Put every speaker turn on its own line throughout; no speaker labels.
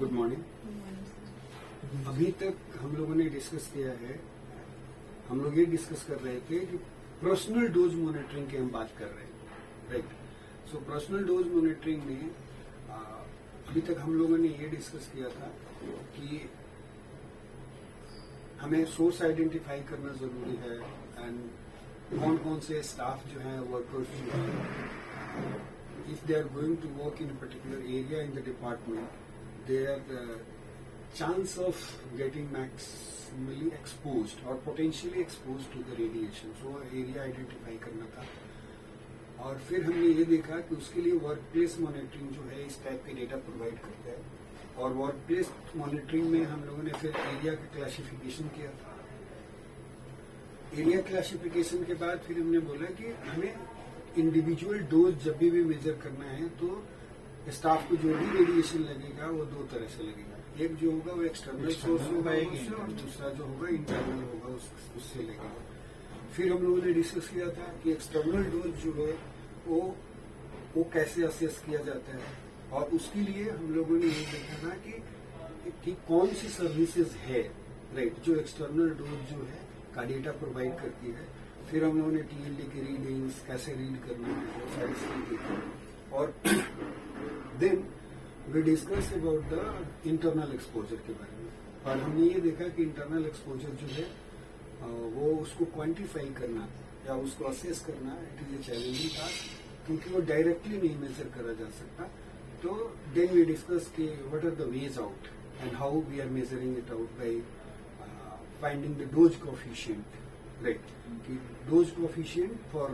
Good morning. अभी तक हम लोगों ने डिस्कस किया है, हम लोग ये डिस्कस कर रहे थे कि पर्सनल डोज मॉनिटरिंग की हम बात कर रहे हैं, right. So personal dose monitoring में अभी तक हम लोगों ने ये डिस्कस किया था कि हमें सोर्स आइडेंटिफाई करना जरूरी है एंड कौन कौन से स्टाफ जो है, वर्कर्स जो है, if they are going to work in a particular area in the department, their chance of getting maximally exposed or potentially exposed to the radiation, so area identify करना था। और फिर हमने ये देखा कि उसके लिए वर्क प्लेस मॉनिटरिंग जो है इस टाइप के डेटा प्रोवाइड करता है, और वर्क प्लेस मॉनिटरिंग में हम लोगों ने फिर एरिया का क्लासिफिकेशन किया था। एरिया क्लासिफिकेशन के बाद फिर हमने बोला कि हमें इंडिविजुअल डोज जब भी मेजर करना है तो स्टाफ को जो भी रेडिएशन लगेगा वो दो तरह से लगेगा। एक जो होगा वो एक्सटर्नल सोर्स होगा और दूसरा जो होगा इंटरनल होगा, उससे लगेगा। फिर हम लोगों ने डिस्कस किया था कि एक्सटर्नल डोज जो है वो कैसे असेस किया जाता है, और उसके लिए हम लोगों ने ये देखा था कि कौन सी सर्विसेज है, राइट, जो एक्सटर्नल डोज जो है का डेटा प्रोवाइड करती है। फिर हम लोगों ने टीएलडी की रीडिंग्स कैसे रीड करना है वो सारी चीजें, और then we discuss about the internal exposure के बारे में। और हमने ये देखा कि इंटरनल एक्सपोजर जो है वो उसको क्वांटिफाई करना या उसको असेस करना it is a challenging task, क्योंकि वो डायरेक्टली नहीं मेजर करा जा सकता। तो देन वी डिस्कस कि what are the ways out and how we are measuring it out by finding the dose coefficient, right, कि dose coefficient for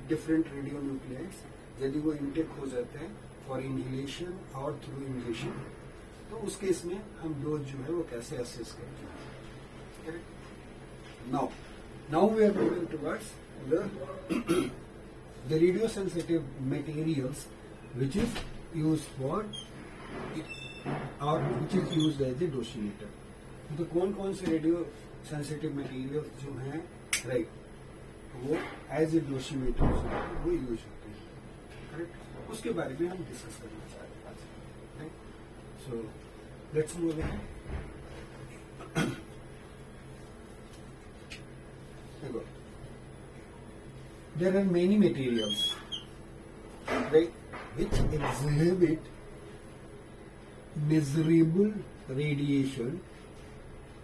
different radionuclides यदि वो इनटेक हो जाते हैं फॉर इनहेलेशन और थ्रू इंजेक्शन, तो उस केस में हम डोज जो है वो कैसे असेस करते हैं, correct. Now we are moving towards the radio sensitive materials which is used for or which is used as a dosimeter। तो कौन से रेडियो सेंसिटिव मटेरियल्स जो हैं, राइट, वो एज ए डोसीमीटर वो यूज होते हैं, करेक्ट। उसके बारे में हम डिस्कस करना चाहते हैं, right. So let's move ahead. There are many materials, right, which exhibit measurable radiation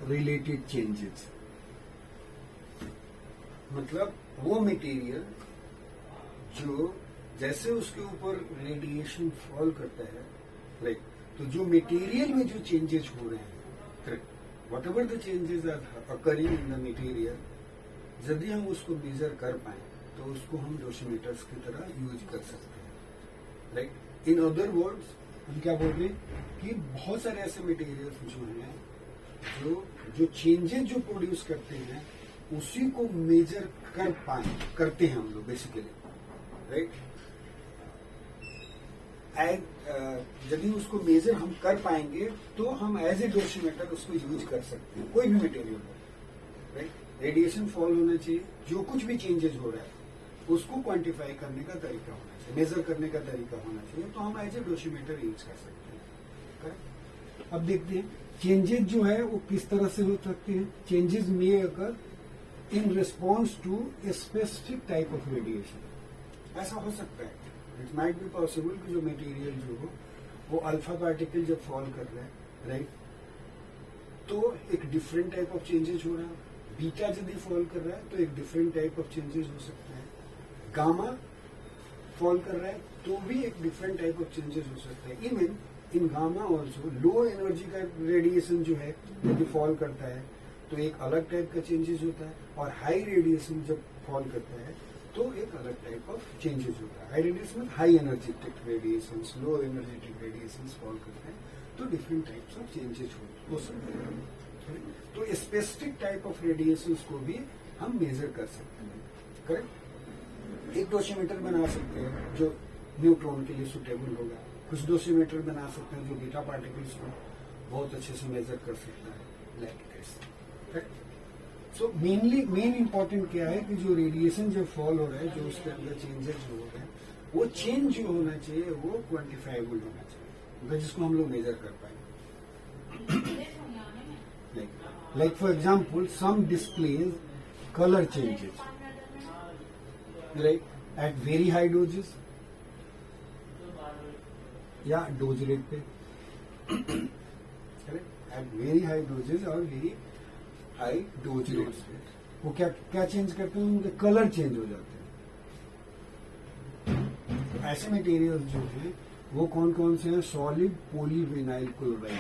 related changes। मतलब वो मटेरियल जो जैसे उसके ऊपर रेडिएशन फॉल करता है, राइट, तो जो मटेरियल में जो चेंजेस हो रहे हैं, correct, whatever the changes are occurring in the material, यदि हम उसको मेजर कर पाए तो उसको हम डोसीमीटर्स की तरह यूज कर सकते हैं, राइट। इन अदर वर्ड्स हम क्या बोल रहे हैं कि बहुत सारे ऐसे मटेरियल्स जो हैं जो चेंजेस जो प्रोड्यूस करते हैं उसी को मेजर करते हैं हम लोग बेसिकली, राइट। यदि उसको मेजर हम कर पाएंगे तो हम एज ए डोसीमीटर उसको यूज कर सकते हैं, कोई भी मटेरियल हो, राइट। रेडिएशन फॉल होना चाहिए, जो कुछ भी चेंजेस हो रहा है उसको क्वांटिफाई करने का तरीका होना चाहिए, मेजर करने का तरीका होना चाहिए, तो हम एज ए डोसीमीटर यूज कर सकते हैं, करेक्ट। अब देखते हैं चेंजेस जो है वो किस तरह से हो सकते हैं। चेंजेस में अगर in response to a specific type of radiation, ऐसा हो सकता है, इट माइट बी पॉसिबल कि जो मटेरियल जो हो वो अल्फा पार्टिकल जब फॉल कर रहा है, राइट, तो एक डिफरेंट टाइप ऑफ चेंजेस हो रहा है। बीटा यदि फॉल कर रहा है तो एक डिफरेंट टाइप ऑफ चेंजेस हो सकता है। गामा फॉल कर रहा है तो भी एक डिफरेंट टाइप ऑफ चेंजेस हो सकता है। Even in gamma also low energy का रेडिएशन जो है यदि फॉल करता है तो एक अलग टाइप का चेंजेस होता है, और हाई रेडिएशन जब फॉल करता है तो एक अलग टाइप ऑफ चेंजेस होता है। हाई रेडिएशन में हाई एनर्जेटिक रेडिएशन, लो एनर्जेटिक रेडिएशन फॉल करते हैं तो डिफरेंट टाइप्स ऑफ चेंजेस हो सकते हैं। तो स्पेसिफिक टाइप ऑफ रेडिएशन को भी हम मेजर कर सकते हैं, करेक्ट। एक डोसीमीटर बना सकते हैं जो न्यूट्रॉन के लिए सुटेबल होगा, कुछ डोसीमीटर बना सकते हैं जो बीटा पार्टिकल्स को बहुत अच्छे से मेजर कर सकता है, like this, correct. So main important क्या है कि जो रेडिएशन जब फॉल हो रहा है, जो उसके अंदर चेंजेस जो हो रहे हैं, वो चेंज जो होना चाहिए वो क्वांटिफाइबल होना चाहिए, जिसको हम लोग मेजर कर पाए, like for example, some displays color changes, right, at very high doses या डोज रेट पे, एट वेरी हाई डोजेज और वेरी हाई डोज रेट वो क्या क्या चेंज करते हैं, उनके कलर चेंज हो जाते हैं। ऐसे मटेरियल्स जो हैं वो कौन कौन से हैं, सॉलिड पॉलीविनाइल क्लोराइड,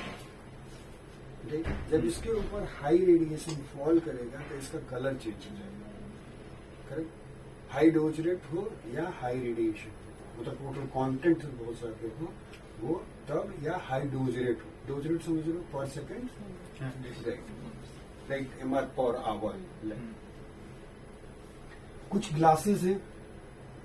ठीक। जब इसके ऊपर हाई रेडिएशन फॉल करेगा तो इसका कलर चेंज हो जाएगा, करेक्ट। हाई डोज रेट हो या हाई रेडिएशन, मतलब टोटल कंटेंट बहुत सारे हो वो तब, या हाई डोज रेट हो, डोज रेट समझ लो per second, right, mR per hour. कुछ ग्लासेस हैं,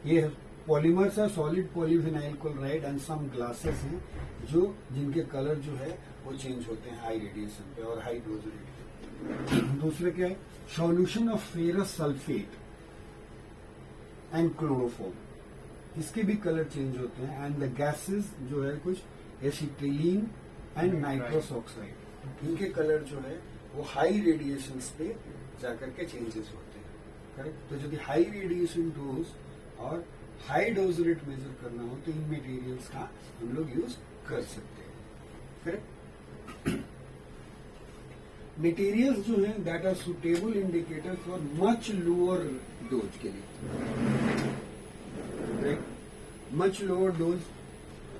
ये पॉलीमर्स है, solid polyvinyl chloride and some glasses हैं जो जिनके कलर जो है वो चेंज होते हैं हाई रेडिएशन पे और हाई डोज रेट पे। दूसरे क्या है, solution of ferrous sulphate and chloroform, इसके भी कलर चेंज होते हैं। एंड द गैसेस जो है कुछ एसिटिलीन एंड नाइट्रस ऑक्साइड, इनके कलर जो है वो हाई रेडिएशन पे जाकर के चेंजेस होते हैं, करेक्ट। तो यदि हाई रेडिएशन डोज और हाई डोज रेट मेजर करना हो तो इन मटेरियल्स का हम लोग यूज कर सकते हैं, करेक्ट। मटेरियल्स जो हैं that are suitable indicator for much lower dose के लिए, मच लोअर डोज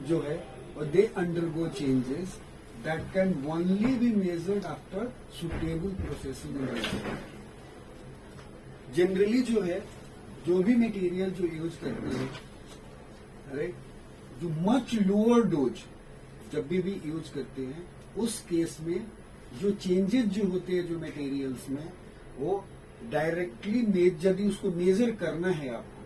जो है और they undergo changes that can only be measured after suitable processing. Generally जो है जो भी मटेरियल जो यूज करते हैं, राइट, जो मच लोअर डोज जब भी यूज करते हैं उस केस में जो चेंजेस जो होते हैं जो मटेरियल्स में वो डायरेक्टली यदि उसको मेजर करना है आपको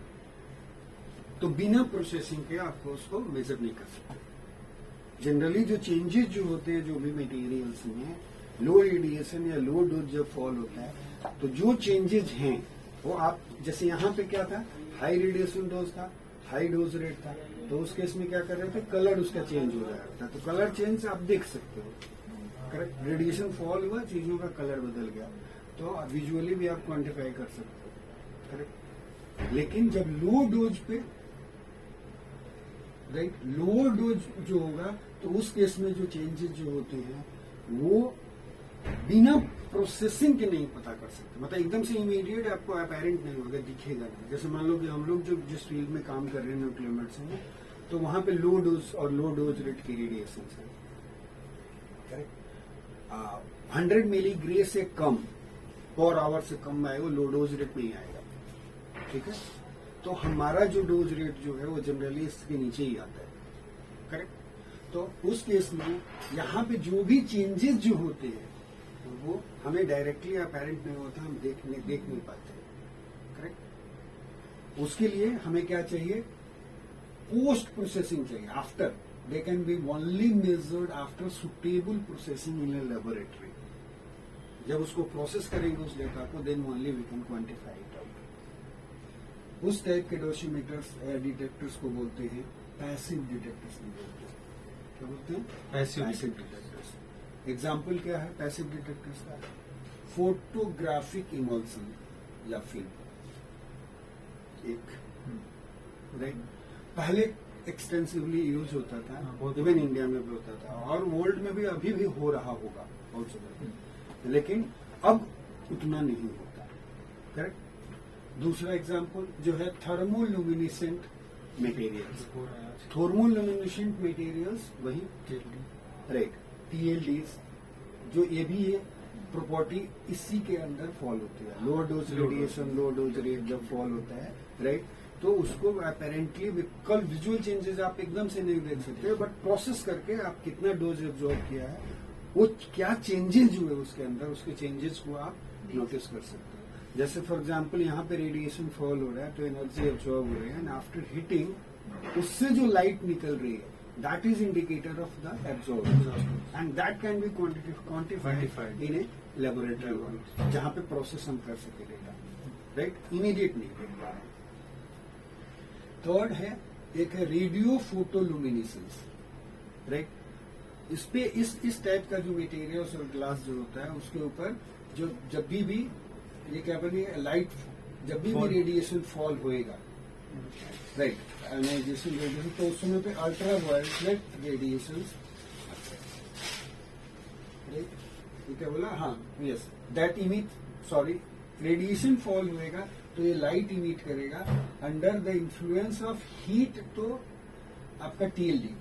तो बिना प्रोसेसिंग के आपको उसको मेजर नहीं कर सकते। जनरली जो चेंजेस जो होते हैं जो भी मटेरियल्स में लो रेडिएशन या लो डोज जब फॉल होता है तो जो चेंजेस हैं वो आप, जैसे यहाँ पे क्या था, हाई रेडिएशन डोज था, हाई डोज रेट था, तो उस केस में क्या कर रहे थे, कलर उसका चेंज हो रहा था, तो कलर चेंज आप देख सकते हो, करेक्ट। रेडिएशन फॉल हुआ, चीजों का कलर बदल गया, तो विजुअली भी आप क्वांटिफाई कर सकते हो, करेक्ट। लेकिन जब लो डोज पे, राइट, लोअर डोज जो होगा तो उस केस में जो चेंजेस जो होते हैं वो बिना प्रोसेसिंग के नहीं पता कर सकते, मतलब एकदम से इमीडिएट आपको अपेरेंट नहीं होगा, दिखेगा नहीं। जैसे मान लो कि हम लोग जो जिस फील्ड में काम कर रहे हैं न्यूक्लियर मेडिसिन में, तो वहां पे लो डोज और लो डोज रेट की रेडिएशन है, करेक्ट। 100 मिलीग्रे से कम पर आवर से कम आए वो लो डोज रेट नहीं आएगा, ठीक है। तो हमारा जो डोज रेट जो है वो जनरली इसके नीचे ही आता है, करेक्ट। तो उस केस में यहाँ पे जो भी चेंजेस जो होते हैं वो हमें डायरेक्टली अपेरेंट नहीं होता, हम देख नहीं पाते, करेक्ट। उसके लिए हमें क्या चाहिए, पोस्ट प्रोसेसिंग चाहिए, after, they can be only measured after suitable processing in a laboratory. जब उसको प्रोसेस करेंगे उस डेटा को, then only we can quantify it out. उस टाइप के डोसीमीटर्स या डिटेक्टर्स को बोलते हैं पैसिव डिटेक्टर्स नहीं बोलते, क्या बोलते हैं, पैसिव डिटेक्टर्स। एग्जाम्पल क्या है पैसिव डिटेक्टर्स का, फोटोग्राफिक इमल्सन या फिल्म, एक, राइट, पहले एक्सटेंसिवली यूज होता था, इवन इंडिया में भी होता था और वर्ल्ड में भी अभी भी हो रहा होगा बहुत जगह, लेकिन अब उतना नहीं होता, करेक्ट। दूसरा एग्जाम्पल जो है थर्मोल्यूमिनेसेंट मटेरियल्स, थर्मोल्यूमिनेसेंट मटेरियल्स वही, राइट, TLDs, जो ये भी है प्रॉपर्टी इसी के अंदर फॉल होती है। Low dose radiation, low dose rate जब फॉल होता है, राइट, तो उसको अपेरेंटली कल विजुअल चेंजेस आप एकदम से नहीं देख सकते, बट प्रोसेस करके आप कितना डोज एब्जॉर्ब किया है, वो क्या चेंजेस जो है उसके अंदर, उसके चेंजेस को आप नोटिस कर सकते हो। जैसे फॉर एग्जाम्पल यहाँ पे रेडिएशन फॉल हो रहा है तो एनर्जी एब्जॉर्ब हो रही है, एंड आफ्टर हिटिंग उससे जो लाइट निकल रही है that is indicator of the absorb, and that can be quantified in a laboratory जहाँ पे प्रोसेस हम कर सके डेटा, राइट, इमीडिएट नहीं देख पा रहे। थर्ड है, एक है रेडियो फोटोल्यूमिनेसेंस, राइट। इस पे इस टाइप का जो मटेरियल्स और ग्लास जो होता है उसके ऊपर जो जब भी ये क्या बोलिए लाइट जब भी रेडिएशन फॉल होएगा, राइट, आयोनाइजेशन रेडिएशन, तो उस समय पे अल्ट्रा वायलेट रेडिएशन, ये क्या बोला, हाँ yes, that emit, sorry, radiation fall होएगा तो ये लाइट इमिट करेगा under the influence of heat, तो आपका टीएलडी,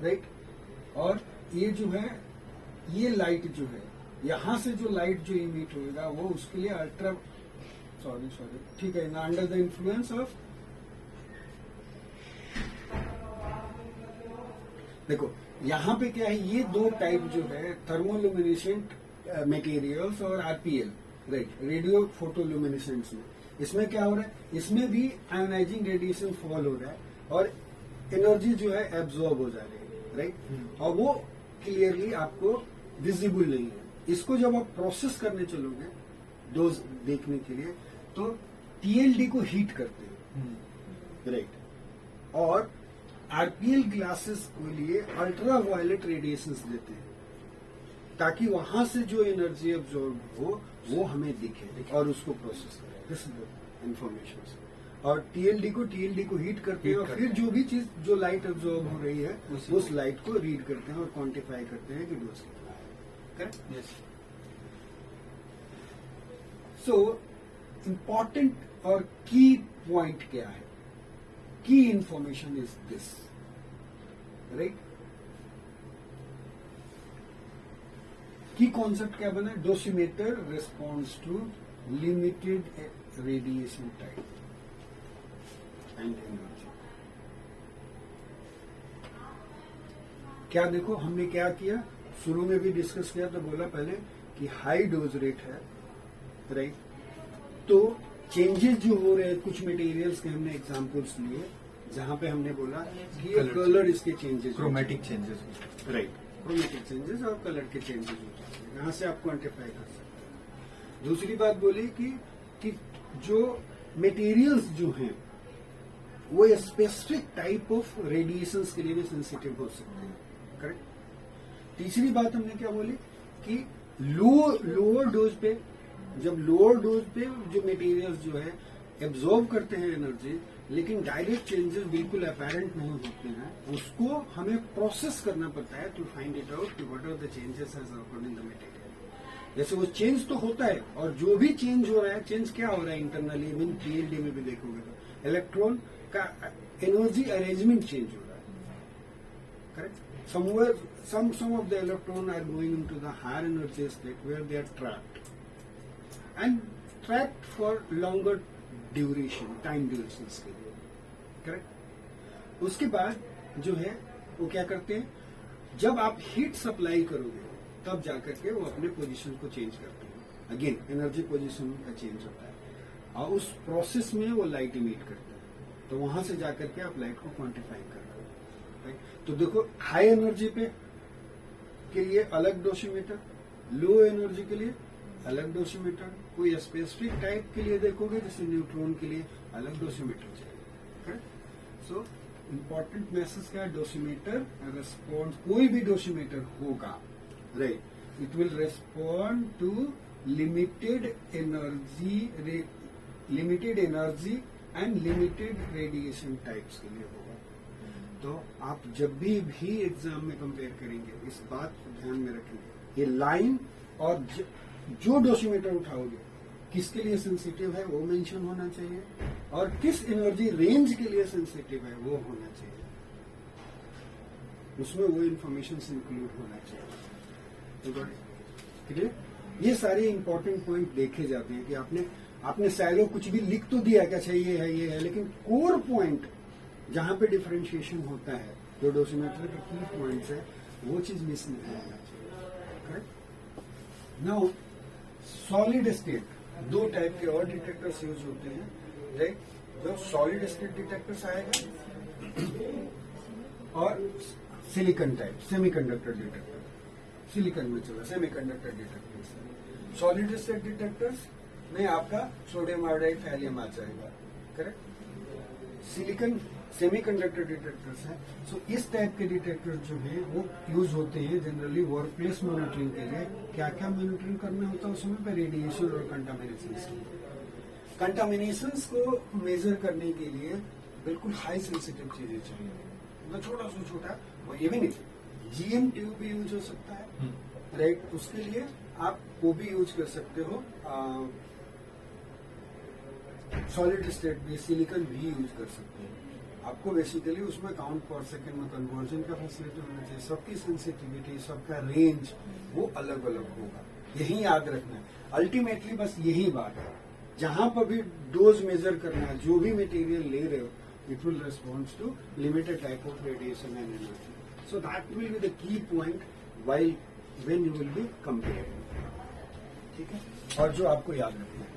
राइट। और ये जो है ये लाइट जो है यहां से जो लाइट जो इमिट होएगा वो उसके लिए अल्ट्रा, सॉरी ठीक है ना, अंडर द इन्फ्लुएंस ऑफ, देखो यहाँ पे क्या है, ये दो टाइप जो है थर्मोल्यूमिनेसेंट मटेरियल्स और आरपीएल, राइट, रेडियो फोटोल्यूमिनेसेंट्स में, इसमें क्या हो रहा है, इसमें भी आयोनाइजिंग रेडिएशन फॉल हो रहा है और एनर्जी जो है एब्जॉर्ब हो जा रही है, राइट, और वो क्लियरली आपको विजिबल नहीं है। इसको जब आप प्रोसेस करने चलोगे डोज देखने के लिए तो टीएलडी को हीट करते हैं, राइट, और आरपीएल ग्लासेस के लिए अल्ट्रा वायलेट रेडिएशंस देते हैं ताकि वहां से जो एनर्जी एब्जॉर्ब हो वो हमें दिखे और उसको प्रोसेस करें, दिस इज द इंफॉर्मेशन। और टीएलडी को हीट करते हैं और फिर जो भी चीज जो लाइट एब्जॉर्ब हो रही है उस लाइट को रीड करते हैं और क्वांटिफाई करते हैं कि डोज कितना है, करेक्ट, यस। सो इम्पॉर्टेंट और की पॉइंट क्या है, key information is this, right. Key concept क्या बना, dosimeter response to limited radiation type and energy. क्या देखो हमने क्या किया, शुरू में भी डिस्कस किया तो बोला पहले कि हाई डोज रेट है, राइट, तो चेंजेस जो हो रहे हैं कुछ मटेरियल्स के हमने एग्जांपल्स लिए जहां पे हमने बोला कि ये कलर इसके changes,
chromatic changes,
right, chromatic changes और कलर के चेंजेस हो जाते हैं, यहाँ से आप क्वांटिफाई कर सकते हैं। दूसरी बात बोली कि जो मटेरियल्स जो हैं वो स्पेसिफिक टाइप ऑफ रेडिएशंस के लिए भी सेंसिटिव हो सकते हैं, करेक्ट। तीसरी बात हमने क्या बोली कि लोअर डोज पे, जब लोअर डोज पे जो मटेरियल्स जो है एब्जॉर्ब करते हैं एनर्जी लेकिन डायरेक्ट चेंजेस बिल्कुल अपेरेंट नहीं होते हैं, उसको हमें प्रोसेस करना पड़ता है टू फाइंड इट आउट कि what are the changes as occurred in the material. जैसे वो चेंज तो होता है और जो भी चेंज हो रहा है, चेंज क्या हो रहा है इंटरनली, मीन टीएलडी में भी देखोगे तो इलेक्ट्रॉन का एनर्जी अरेंजमेंट चेंज हो रहा है, correct. Somewhere some of the electron are going into the higher energy state where they are trapped for longer duration, time duration के लिए, करेक्ट। उसके बाद जो है वो क्या करते हैं, जब आप हीट सप्लाई करोगे तब जाकर के वो अपने पोजीशन को चेंज करते हैं, अगेन एनर्जी पोजीशन का चेंज होता है और उस प्रोसेस में वो लाइट इमिट करते हैं, तो वहां से जाकर के आप लाइट को क्वांटिफाई कर रहे हो, राइट। तो देखो हाई एनर्जी पे के लिए अलग डोसीमीटर, लो एनर्जी के लिए अलग डोसीमीटर, कोई स्पेसिफिक टाइप के लिए देखोगे जैसे न्यूट्रॉन के लिए अलग डोसीमीटर चाहिए, करेक्ट। सो इम्पोर्टेंट मैसेज क्या है, डोसीमीटर रेस्पॉन्ड, कोई भी डोसीमीटर होगा, right, it will respond to limited energy and limited radiation types के लिए होगा। तो आप जब भी एग्जाम में कंपेयर करेंगे इस बात को ध्यान में रखेंगे, ये लाइन और जो डोसीमीटर उठाओगे किसके लिए सेंसिटिव है वो मेंशन होना चाहिए और किस एनर्जी रेंज के लिए सेंसिटिव है वो होना चाहिए, उसमें वो इंफॉर्मेशन इंक्लूड होना चाहिए, ठीक है। ये सारे इंपॉर्टेंट पॉइंट देखे जाते हैं कि आपने शायद कुछ भी लिख तो दिया क्या चाहिए है ये है, लेकिन कोर पॉइंट जहां पे डिफरेंशिएशन होता है जो डोसीमीटर के की पॉइंट्स है वो चीज मिस नहीं होना चाहिए, करेक्ट। नाउ सॉलिड स्टेट, दो टाइप के और डिटेक्टर्स यूज होते हैं, राइट, जो सॉलिड स्टेट डिटेक्टर्स आएगा और silicon type semiconductor detector, silicon में चला semiconductor detector. Solid state detectors में आपका सोडियम आयोडाइड थैलियम आ जाएगा, करेक्ट। सेमीकंडक्टर डिटेक्टर्स हैं। सो इस टाइप के डिटेक्टर जो है वो यूज होते हैं जनरली वर्क प्लेस मॉनिटरिंग के लिए। क्या क्या मॉनिटरिंग करना होता है उसमें पे रेडिएशन और कंटामिनेशन। कंटामिनेशन को मेजर करने के लिए बिल्कुल हाई सेंसिटिव चीजें चाहिए, मतलब छोटा से छोटा, वो ये भी नहीं, जीएम ट्यूब भी यूज हो सकता है, राइट। उसके लिए आप वो भी यूज कर सकते हो, सॉलिड स्टेट भी सिलिकॉन भी यूज कर सकते हो। आपको बेसिकली उसमें काउंट पर सेकंड में कन्वर्जन का फैसिलिटी होना चाहिए, सबकी सेंसिटिविटी, सबका रेंज वो अलग अलग होगा, यही याद रखना है। अल्टीमेटली बस यही बात है, जहां पर भी डोज मेजर करना है, जो भी मटेरियल ले रहे हो, it will respond to limited type of radiation and energy. So that will be the key point when you will be comparing, ठीक है। और जो आपको याद रखना है